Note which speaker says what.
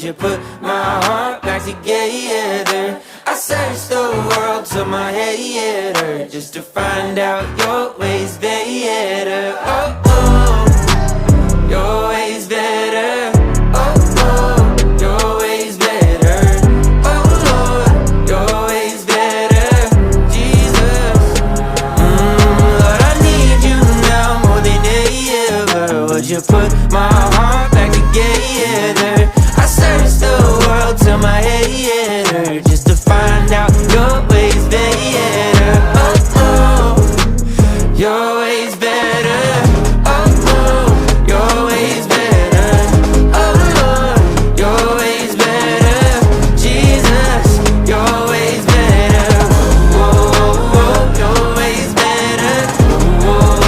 Speaker 1: you put my heart back together? I searched the world till my head hurt, just to find out your ways better. Oh, oh, your ways better. Oh, oh, your ways better. Oh, Lord, your ways better. Jesus, Lord, I need you now more than ever. Would you put my